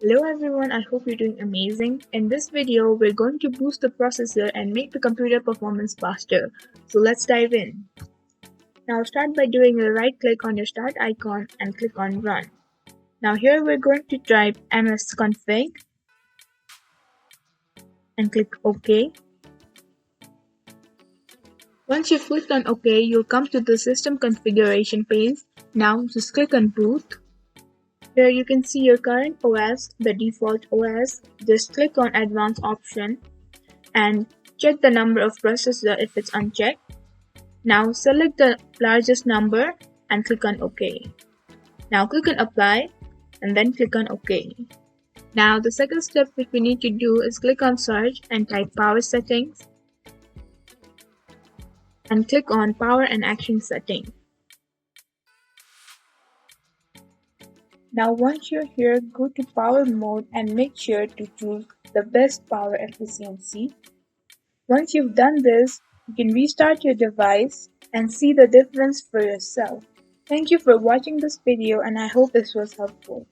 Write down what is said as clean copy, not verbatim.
Hello everyone, I hope you're doing amazing. In this video, we're going to boost the processor and make the computer performance faster. So let's dive in. Now start by doing a right click on your start icon and click on run. Now here we're going to type msconfig and click OK. Once you've clicked on OK, you'll come to the system configuration page. Now just click on boot. Here you can see your current OS, the default OS. Just click on advanced option and check the number of processor if it's unchecked. Now select the largest number and click on OK. Now click on apply and then click on OK. Now the second step which we need to do is click on search and type power settings and click on power and action setting. Now once you're here, go to power mode and make sure to choose the best power efficiency. Once you've done this, you can restart your device and see the difference for yourself. Thank you for watching this video and I hope this was helpful.